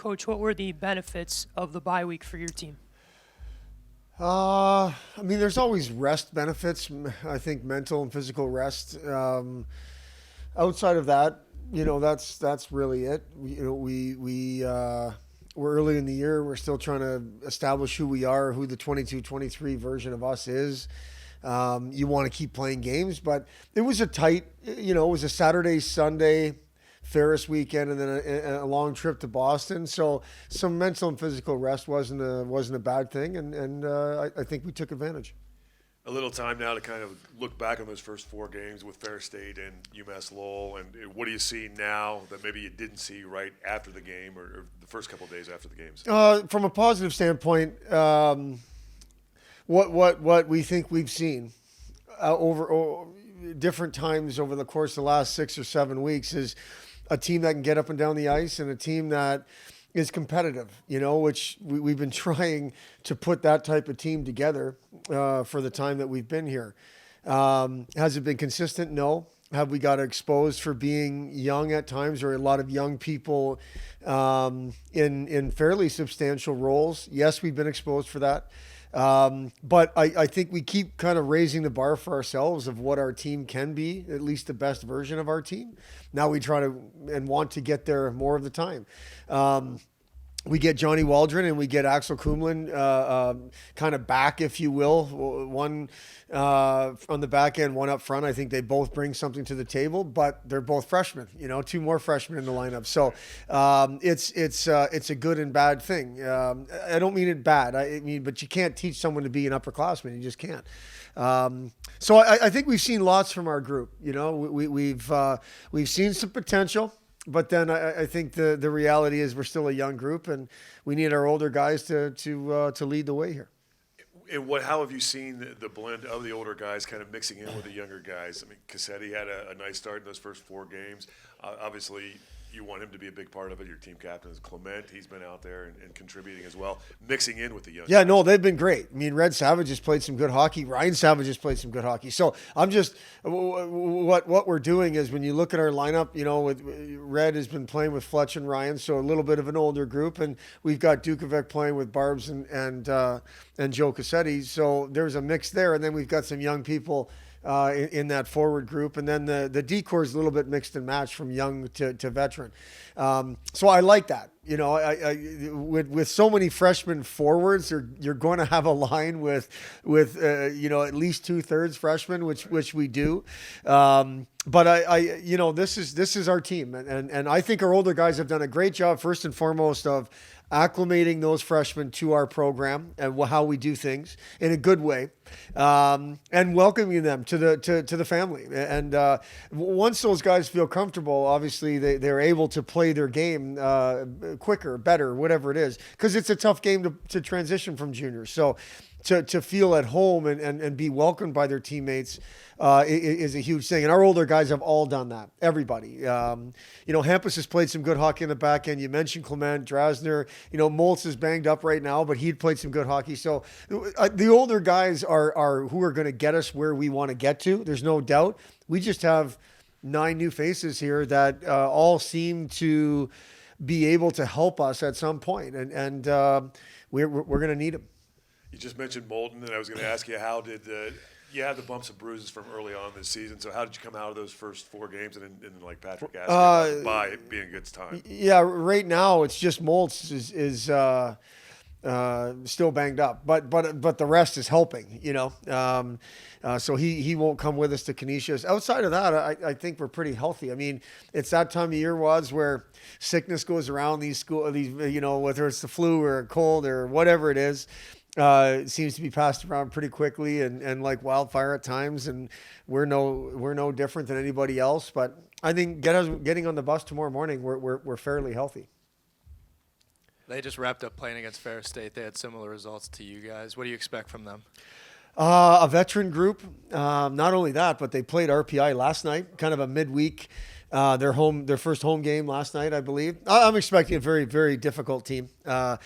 Coach, what were the benefits of the bye week for your team? I mean, there's always rest benefits. I think mental and physical rest. Outside of that, that's really it. We're early in the year. We're still trying to establish who we are, who the 22-23 version of us is. You want to keep playing games, but it was a tight. It was a Saturday, Sunday, Ferris weekend, and then a long trip to Boston. So some mental and physical rest wasn't a bad thing, and I think we took advantage. A little time now to kind of look back on those first four games with Ferris State and UMass Lowell, and what do you see now that maybe you didn't see right after the game or the first couple of days after the games? From a positive standpoint, what we think we've seen over different times over the course of the last 6 or 7 weeks is a team that can get up and down the ice and a team that is competitive, which we've been trying to put that type of team together for the time that we've been here. Has it been consistent? No. Have we got exposed for being young at times, or a lot of young people in fairly substantial roles? Yes, we've been exposed for that. But I think we keep kind of raising the bar for ourselves of what our team can be, at least the best version of our team. Now we try to and want to get there more of the time. We get Johnny Waldron and we get Axel Kumlin kind of back, if you will. One on the back end, one up front. I think they both bring something to the table, but they're both freshmen. Two more freshmen in the lineup. So it's a good and bad thing. I don't mean it bad. I mean, but you can't teach someone to be an upperclassman. You just can't. So I think we've seen lots from our group. We've seen some potential. But then I think the reality is we're still a young group, and we need our older guys to lead the way here. And how have you seen the blend of the older guys kind of mixing in with the younger guys? I mean, Cassetti had a nice start in those first four games. Obviously, you want him to be a big part of it. Your team captain is Clement. He's been out there and contributing as well, mixing in with the young guys. No, they've been great. I mean, Red Savage has played some good hockey. Ryan Savage has played some good hockey. So I'm just what we're doing is when you look at our lineup, with Red has been playing with Fletch and Ryan, so a little bit of an older group, and we've got Dukovic playing with Barbs and Joe Cassetti. So there's a mix there, and then we've got some young people in that forward group, and then the decor is a little bit mixed and matched from young to veteran. So I like that. With so many freshman forwards, you're going to have a line with at least 2/3 freshmen, which we do. But this is our team, and I think our older guys have done a great job, first and foremost, of acclimating those freshmen to our program and how we do things in a good way, and welcoming them to the family. And once those guys feel comfortable, obviously they're able to play their game quicker, better, whatever it is, because it's a tough game to transition from juniors. So to feel at home and be welcomed by their teammates is a huge thing. And our older guys have all done that. Everybody. Hampus has played some good hockey in the back end. You mentioned Clement, Drasner. Moltz is banged up right now, but he'd played some good hockey. So the older guys are who are going to get us where we want to get to. There's no doubt. We just have 9 new faces here that all seem to be able to help us at some point. And we're going to need them. You just mentioned Moulton, and I was going to ask you, how did you had the bumps and bruises from early on this season? So how did you come out of those first 4 games and like Patrick asked by it being a good time? Yeah, right now it's just Moltz is still banged up, but the rest is helping. So he won't come with us to Canisius. Outside of that, I think we're pretty healthy. I mean, it's that time of year where sickness goes around these whether it's the flu or a cold or whatever it is. It seems to be passed around pretty quickly and like wildfire at times, and we're no different than anybody else. But I think getting on the bus tomorrow morning, we're fairly healthy. They just wrapped up playing against Ferris State. They had similar results to you guys. What do you expect from them? A veteran group. Not only that, but they played RPI last night, kind of a midweek their first home game last night, I believe. I'm expecting a very, very difficult team. And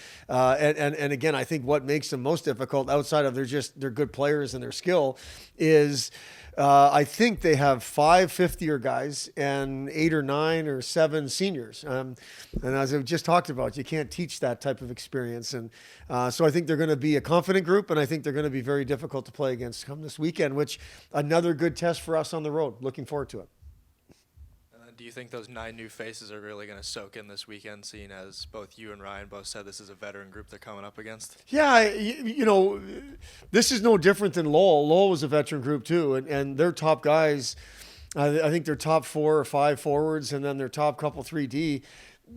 again, I think what makes them most difficult, outside of they're good players and their skill, is I think they have 5 fifth-year guys and 8 or 9 or 7 seniors. And as I've just talked about, you can't teach that type of experience. And so I think they're going to be a confident group, and I think they're going to be very difficult to play against come this weekend, which another good test for us on the road. Looking forward to it. Do you think those 9 new faces are really going to soak in this weekend, seeing as both you and Ryan both said this is a veteran group they're coming up against? Yeah, this is no different than Lowell. Lowell was a veteran group too, and their top guys, I think their top 4 or 5 forwards, and then their top couple 3D.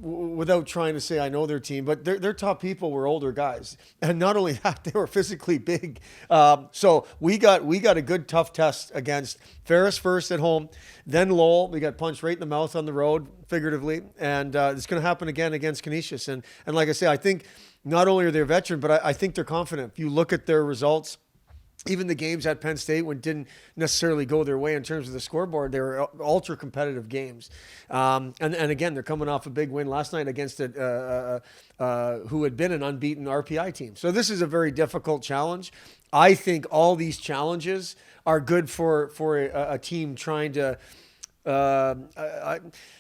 Without trying to say I know their team, but their top people were older guys, and not only that, they were physically big. So we got a good tough test against Ferris first at home, then Lowell. We got punched right in the mouth on the road, figuratively, and it's going to happen again against Canisius. And like I say, I think not only are they a veteran, but I think they're confident. If you look at their results, even the games at Penn State when didn't necessarily go their way in terms of the scoreboard, they were ultra competitive games. And again, they're coming off a big win last night against who had been an unbeaten RPI team. So this is a very difficult challenge. I think all these challenges are good for a team trying to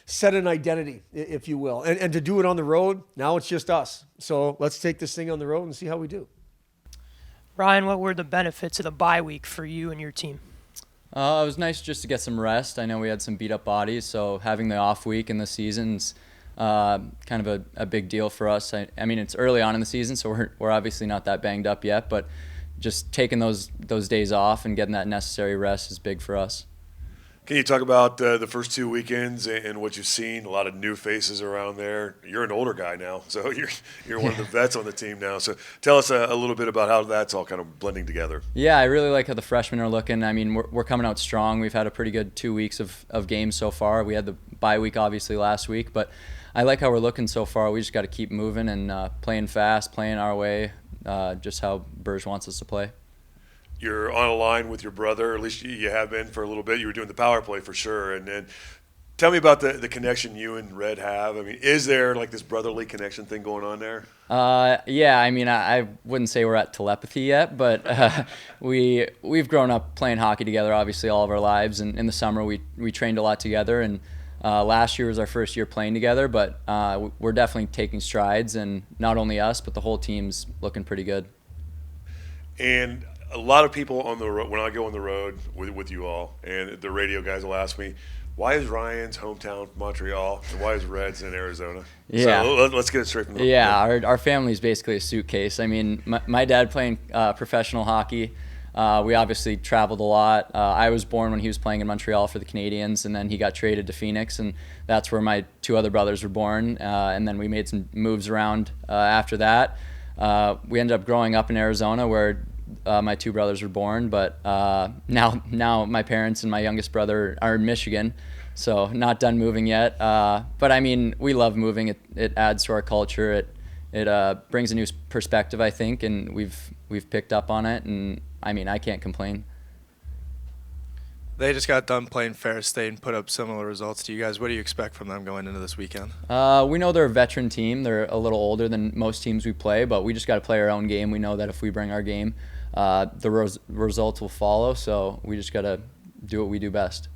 set an identity, if you will, and to do it on the road. Now it's just us. So let's take this thing on the road and see how we do. Ryan, what were the benefits of the bye week for you and your team? It was nice just to get some rest. I know we had some beat-up bodies, so having the off week in the season's kind of a big deal for us. I mean, it's early on in the season, so we're obviously not that banged up yet, but just taking those days off and getting that necessary rest is big for us. Can you talk about the first 2 weekends and what you've seen? A lot of new faces around there. You're an older guy now, so you're one of the vets on the team now. So tell us a little bit about how that's all kind of blending together. Yeah, I really like how the freshmen are looking. I mean, we're coming out strong. We've had a pretty good 2 weeks of games so far. We had the bye week obviously last week, but I like how we're looking so far. We just got to keep moving and playing fast, playing our way, just how Berge wants us to play. You're on a line with your brother, or at least you have been for a little bit. You were doing the power play for sure. And then tell me about the connection you and Red have. I mean, is there like this brotherly connection thing going on there? Yeah, I mean, I wouldn't say we're at telepathy yet, but we've grown up playing hockey together, obviously, all of our lives. And in the summer, we trained a lot together. And last year was our first year playing together, but we're definitely taking strides. And not only us, but the whole team's looking pretty good. And a lot of people on the road, when I go on the road with you all, and the radio guys will ask me, why is Ryan's hometown Montreal and why is Red's in Arizona? Yeah. So let's get it straight from the Yeah, our family's basically a suitcase. I mean, my dad playing professional hockey. We obviously traveled a lot. I was born when he was playing in Montreal for the Canadiens, and then he got traded to Phoenix, and that's where my 2 other brothers were born. And then we made some moves around after that. We ended up growing up in Arizona where my 2 brothers were born, but now my parents and my youngest brother are in Michigan, so not done moving yet. But I mean, we love moving. It adds to our culture. It brings a new perspective, I think, and we've picked up on it. And I mean, I can't complain. They just got done playing Ferris State and put up similar results to you guys. What do you expect from them going into this weekend? We know they're a veteran team. They're a little older than most teams we play, but we just got to play our own game. We know that if we bring our game, the results will follow, so we just got to do what we do best.